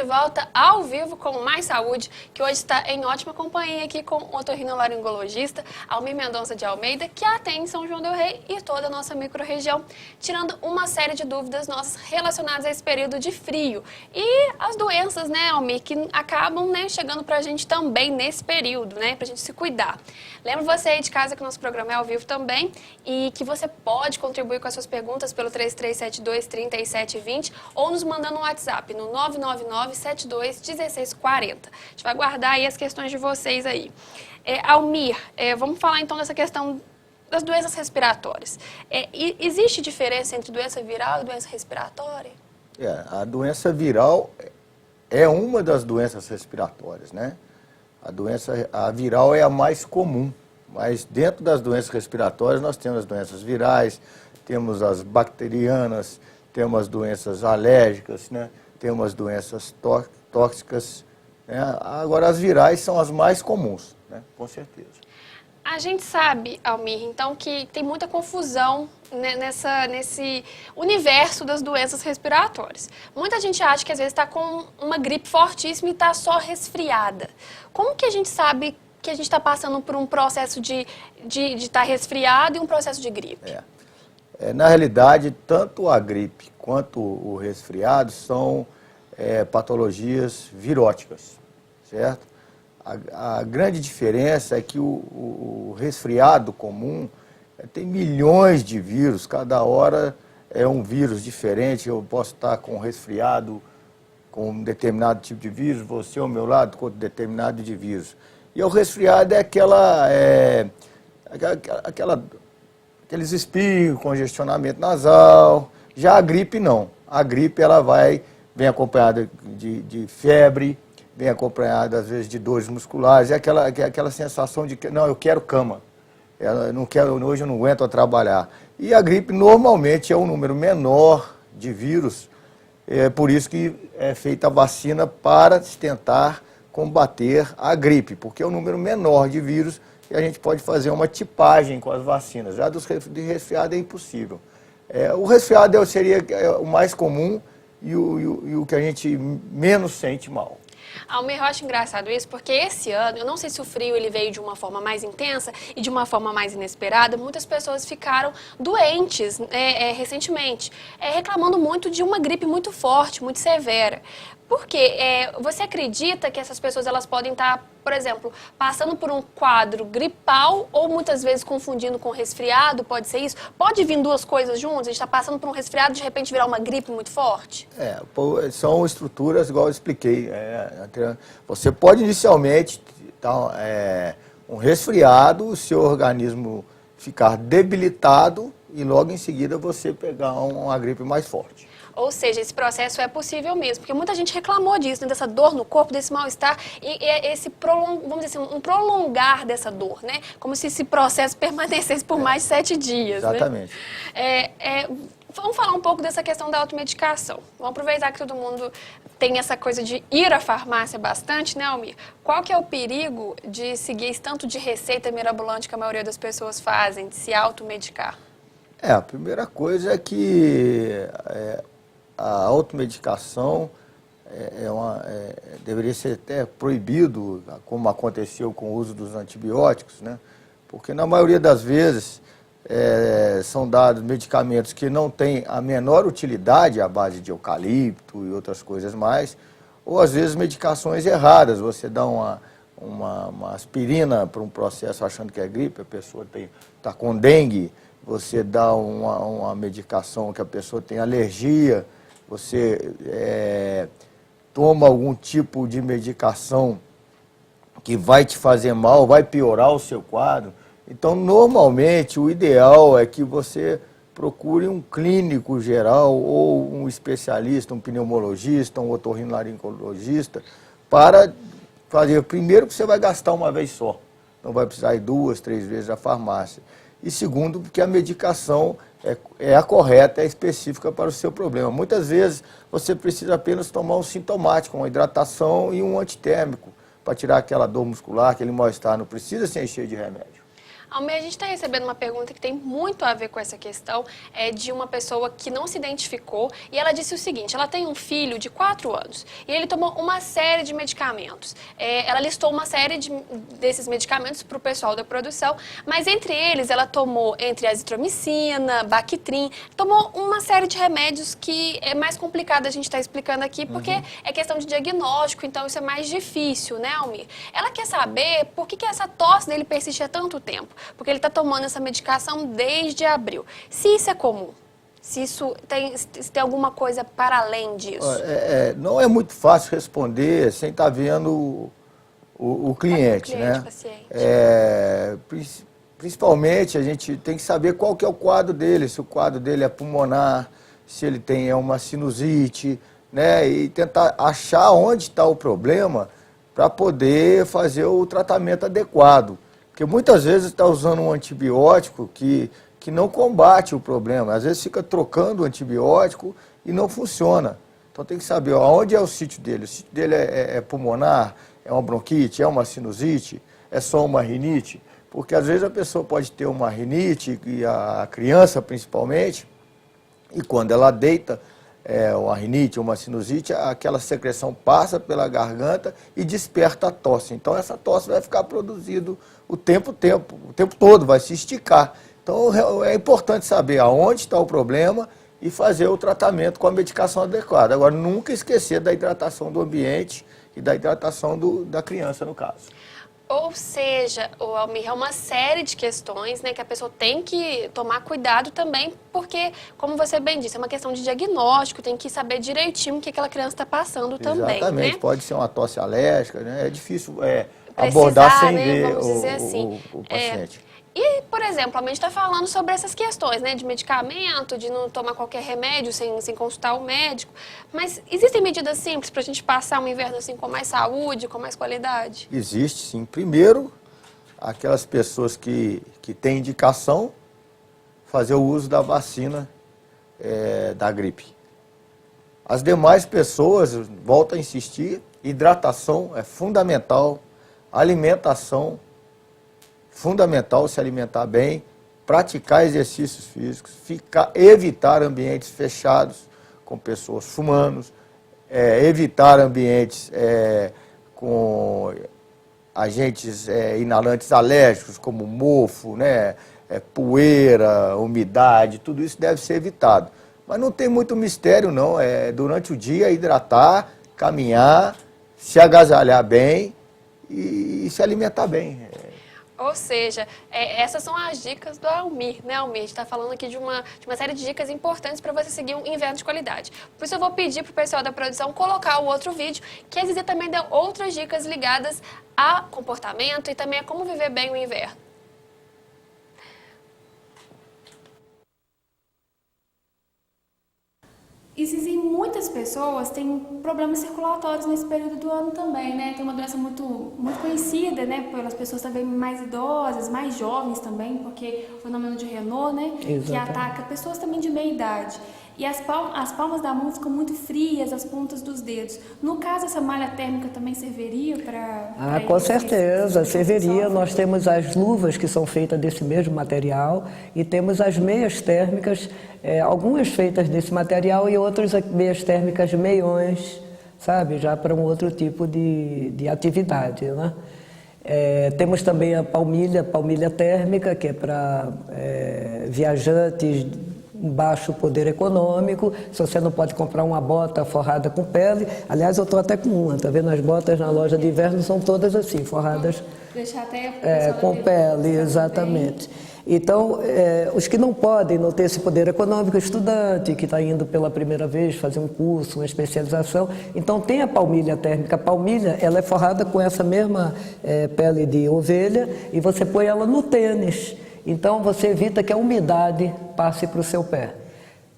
volta ao vivo com Mais Saúde, que hoje está em ótima companhia aqui com o otorrinolaringologista Almir Mendonça de Almeida, que atende São João del Rei e toda a nossa microrregião, tirando uma série de dúvidas nossas relacionadas a esse período de frio. E as doenças, né, Almir, que acabam, né, chegando pra gente também nesse período, né, pra gente se cuidar. Lembra você aí de casa que o nosso programa é ao vivo também e que você pode contribuir com as suas perguntas pelo 3372-3720 ou nos mandando um WhatsApp no 999-72-1640. A gente vai guardar aí as questões de vocês aí. Almir, vamos falar então dessa questão das doenças respiratórias. Existe diferença entre doença viral e doença respiratória? A doença viral é uma das doenças respiratórias, né? A viral é a mais comum, mas dentro das doenças respiratórias nós temos as doenças virais, temos as bacterianas, temos as doenças alérgicas, né? Temos as doenças tóxicas, né? Agora as virais são as mais comuns, né? Com certeza. A gente sabe, Almir, então, que tem muita confusão nesse universo das doenças respiratórias. Muita gente acha que às vezes está com uma gripe fortíssima e está só resfriada. Como que a gente sabe que a gente está passando por um processo de estar resfriado e um processo de gripe? Na realidade, tanto a gripe quanto o resfriado são patologias viróticas, certo? A grande diferença é que o resfriado comum tem milhões de vírus, cada hora é um vírus diferente. Eu posso estar com resfriado com um determinado tipo de vírus, você ao meu lado com outro determinado de vírus. E o resfriado é aqueles espirros, congestionamento nasal. Já a gripe não. A gripe ela vem acompanhada de febre, vem acompanhada às vezes de dores musculares, aquela sensação de que não, eu quero cama, hoje eu não aguento trabalhar. E a gripe normalmente é um número menor de vírus, é por isso que é feita a vacina para tentar combater a gripe, porque é um número menor de vírus e a gente pode fazer uma tipagem com as vacinas. Já de resfriado é impossível. O resfriado seria o mais comum e o que a gente menos sente mal. Almir, eu acho engraçado isso, porque esse ano, eu não sei se o frio ele veio de uma forma mais intensa e de uma forma mais inesperada, muitas pessoas ficaram doentes recentemente, reclamando muito de uma gripe muito forte, muito severa. Por quê? Você acredita que essas pessoas elas podem estar, por exemplo, passando por um quadro gripal ou muitas vezes confundindo com resfriado? Pode ser isso? Pode vir duas coisas juntas? A gente está passando por um resfriado e de repente virar uma gripe muito forte? São estruturas, igual eu expliquei. Você pode inicialmente um resfriado, o seu organismo ficar debilitado e logo em seguida você pegar uma gripe mais forte. Ou seja, esse processo é possível mesmo, porque muita gente reclamou disso, né, dessa dor no corpo, desse mal-estar e vamos dizer assim, um prolongar dessa dor, né? Como se esse processo permanecesse por mais de 7 dias. Exatamente. Né? Vamos falar um pouco dessa questão da automedicação. Vamos aproveitar que todo mundo tem essa coisa de ir à farmácia bastante, né, Almir? Qual que é o perigo de seguir esse tanto de receita mirabolante que a maioria das pessoas fazem, de se automedicar? A primeira coisa é que a automedicação deveria ser até proibido, como aconteceu com o uso dos antibióticos, né? Porque na maioria das vezes são dados medicamentos que não têm a menor utilidade à base de eucalipto e outras coisas mais, ou às vezes medicações erradas. Você dá uma aspirina para um processo achando que é gripe, a pessoa está com dengue, você dá uma medicação que a pessoa tem alergia, você toma algum tipo de medicação que vai te fazer mal, vai piorar o seu quadro. Então, normalmente, o ideal é que você procure um clínico geral ou um especialista, um pneumologista, um otorrinolaringologista, para fazer. Primeiro, que você vai gastar uma vez só, não vai precisar ir 2, 3 vezes à farmácia. E segundo, porque a medicação é a correta, é específica para o seu problema. Muitas vezes você precisa apenas tomar um sintomático, uma hidratação e um antitérmico, para tirar aquela dor muscular, aquele mal-estar. Não precisa se encher de remédio. Almir, a gente está recebendo uma pergunta que tem muito a ver com essa questão, de uma pessoa que não se identificou, e ela disse o seguinte: ela tem um filho de 4 anos, e ele tomou uma série de medicamentos. Ela listou uma série desses medicamentos para o pessoal da produção, mas entre eles ela tomou entre azitromicina, Bactrim, tomou uma série de remédios que é mais complicado a gente estar explicando aqui, porque é questão de diagnóstico, então isso é mais difícil, né, Almir? Ela quer saber por que essa tosse dele persiste há tanto tempo, porque ele está tomando essa medicação desde abril. Se isso é comum, se tem alguma coisa para além disso. Não é muito fácil responder sem estar vendo o cliente, né? Paciente. Principalmente a gente tem que saber qual que é o quadro dele, se o quadro dele é pulmonar, se ele tem uma sinusite, né? E tentar achar onde está o problema para poder fazer o tratamento adequado. Porque muitas vezes está usando um antibiótico que não combate o problema. Às vezes fica trocando o antibiótico e não funciona. Então tem que saber onde é o sítio dele. O sítio dele é pulmonar, é uma bronquite, é uma sinusite, é só uma rinite. Porque às vezes a pessoa pode ter uma rinite, e a criança principalmente, e quando ela deita, uma rinite, uma sinusite, aquela secreção passa pela garganta e desperta a tosse. Então essa tosse vai ficar produzindo o tempo todo, vai se esticar. Então é importante saber aonde está o problema e fazer o tratamento com a medicação adequada. Agora, nunca esquecer da hidratação do ambiente e da hidratação da criança, no caso. Ou seja, Almir, é uma série de questões, né, que a pessoa tem que tomar cuidado também, porque, como você bem disse, é uma questão de diagnóstico, tem que saber direitinho o que aquela criança está passando também. Exatamente, né? Pode ser uma tosse alérgica, né? É difícil abordar sem ver vamos dizer assim. o paciente. E, por exemplo, a gente está falando sobre essas questões, né, de medicamento, de não tomar qualquer remédio sem consultar o médico, mas existem medidas simples para a gente passar um inverno assim com mais saúde, com mais qualidade? Existe, sim. Primeiro, aquelas pessoas que têm indicação, fazer o uso da vacina da gripe. As demais pessoas, volto a insistir, hidratação é fundamental, alimentação, fundamental se alimentar bem, praticar exercícios físicos, evitar ambientes fechados com pessoas fumando, evitar ambientes com agentes inalantes alérgicos, como mofo, né, poeira, umidade, tudo isso deve ser evitado. Mas não tem muito mistério não, durante o dia hidratar, caminhar, se agasalhar bem e se alimentar bem. Ou seja, essas são as dicas do Almir, né, Almir? A gente está falando aqui de uma série de dicas importantes para você seguir um inverno de qualidade. Por isso eu vou pedir para o pessoal da produção colocar o outro vídeo, que a Zizia também deu outras dicas ligadas a comportamento e também a como viver bem o inverno. E Zizi, muitas pessoas têm problemas circulatórios nesse período do ano também, né? Tem uma doença muito conhecida, né? Pelas pessoas também mais idosas, mais jovens também, porque o fenômeno de Renault, né? Exatamente. Que ataca pessoas também de meia idade. E as palmas da mão ficam muito frias, as pontas dos dedos. No caso, essa malha térmica também serviria para Com certeza, serviria. Nós temos as luvas que são feitas desse mesmo material e temos as meias térmicas, algumas feitas desse material e outras meias térmicas meiões, sabe? Já para um outro tipo de atividade, né? Temos também a palmilha térmica, que é para viajantes baixo poder econômico. Se você não pode comprar uma bota forrada com pele, aliás, eu estou até com uma, tá vendo? As botas na loja de inverno são todas assim, forradas deixar até com pele, exatamente. Então, os que não podem, não ter esse poder econômico, estudante que está indo pela primeira vez fazer um curso, uma especialização, então tem a palmilha térmica. A palmilha, ela é forrada com essa mesma pele de ovelha e você põe ela no tênis. Então você evita que a umidade passe para o seu pé.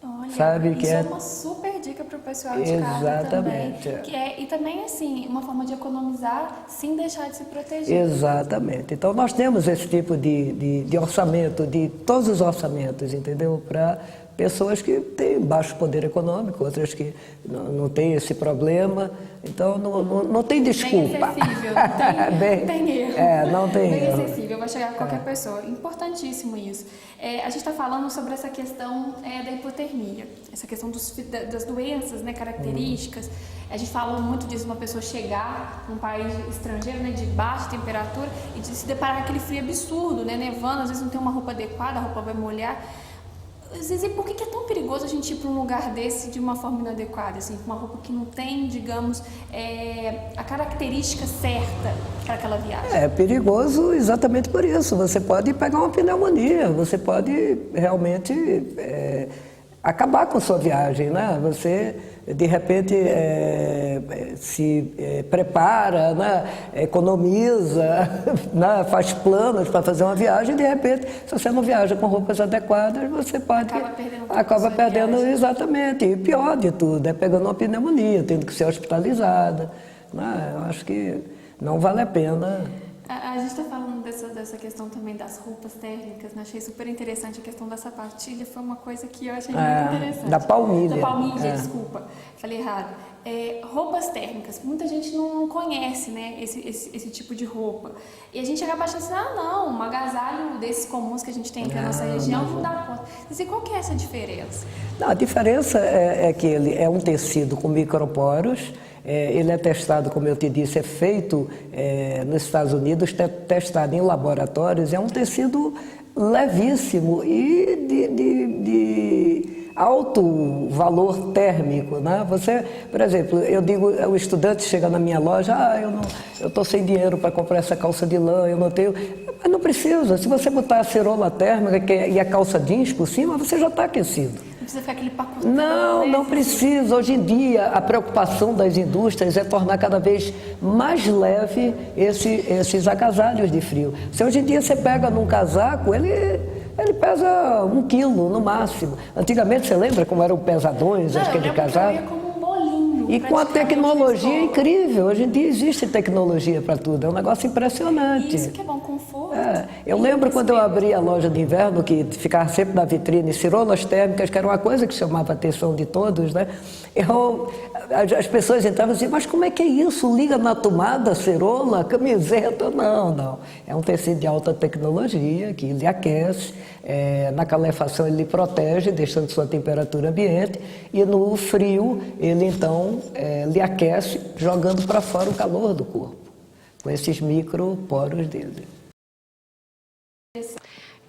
Olha, sabe? Isso é uma super dica para o pessoal de casa Exatamente. também. E também, assim, uma forma de economizar sem deixar de se proteger. Exatamente. Então nós temos esse tipo de orçamento, de todos os orçamentos, entendeu? pessoas que têm baixo poder econômico, outras que não têm esse problema. Então, não tem desculpa. Bem acessível, não tem erro. Não tem bem erro. acessível, vai chegar a qualquer pessoa. Importantíssimo isso. A gente está falando sobre essa questão da hipotermia, essa questão das doenças, né, características. A gente fala muito disso, uma pessoa chegar num país estrangeiro, né, de baixa temperatura e de se deparar com aquele frio absurdo, né, nevando, às vezes não tem uma roupa adequada, a roupa vai molhar. Zizi, por que é tão perigoso a gente ir para um lugar desse de uma forma inadequada, assim, com uma roupa que não tem, digamos, a característica certa para aquela viagem? É perigoso exatamente por isso. Você pode pegar uma pneumonia, você pode realmente acabar com sua viagem, né? Você, de repente, se prepara, né? Economiza, né? Faz planos para fazer uma viagem, de repente, se você não viaja com roupas adequadas, você pode... Acaba perdendo exatamente. E pior de tudo, pegando uma pneumonia, tendo que ser hospitalizada. Né? Eu acho que não vale a pena. A gente está falando dessa questão também das roupas térmicas, né? Achei super interessante a questão da sapatilha, foi uma coisa que eu achei muito interessante. Da palmilha. Da palmilha, desculpa, falei errado. Roupas térmicas, muita gente não conhece, né, esse tipo de roupa. E a gente acaba achando assim, não, um agasalho desses comuns que a gente tem aqui na nossa região não dá conta. E qual que é essa diferença? Não, a diferença é que ele é um tecido com microporos. Ele é testado, como eu te disse, é feito nos Estados Unidos, testado em laboratórios. É um tecido levíssimo e de alto valor térmico, né? Você, por exemplo, eu digo, o estudante chega na minha loja, eu estou sem dinheiro para comprar essa calça de lã, eu não tenho... Mas não precisa, se você botar a cerola térmica e a calça jeans por cima, você já está aquecido. Não precisa ficar aquele pacotão. Não precisa. Hoje em dia, a preocupação das indústrias é tornar cada vez mais leve esses agasalhos de frio. Se hoje em dia você pega num casaco, ele pesa 1 quilo no máximo. Antigamente, você lembra como eram pesadões aquele casaco? E com a tecnologia incrível, hoje em dia existe tecnologia para tudo, é um negócio impressionante. Isso que é bom, conforto. Eu lembro quando eu abri a loja de inverno, que ficava sempre na vitrine, cirolas térmicas, que era uma coisa que chamava a atenção de todos, né? As pessoas entravam e diziam, mas como é que é isso? Liga na tomada, cirola, camiseta? Não. É um tecido de alta tecnologia, que ele aquece, na calefação ele protege, deixando sua temperatura ambiente, e no frio ele então lhe aquece, jogando para fora o calor do corpo, com esses microporos dele.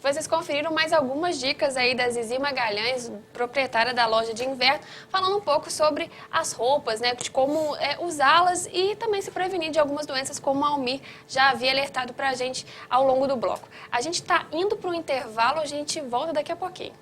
Vocês conferiram mais algumas dicas aí da Zizi Magalhães, proprietária da loja de inverno, falando um pouco sobre as roupas, né, de como usá-las e também se prevenir de algumas doenças, como a Almir já havia alertado para a gente ao longo do bloco. A gente está indo para um intervalo, a gente volta daqui a pouquinho.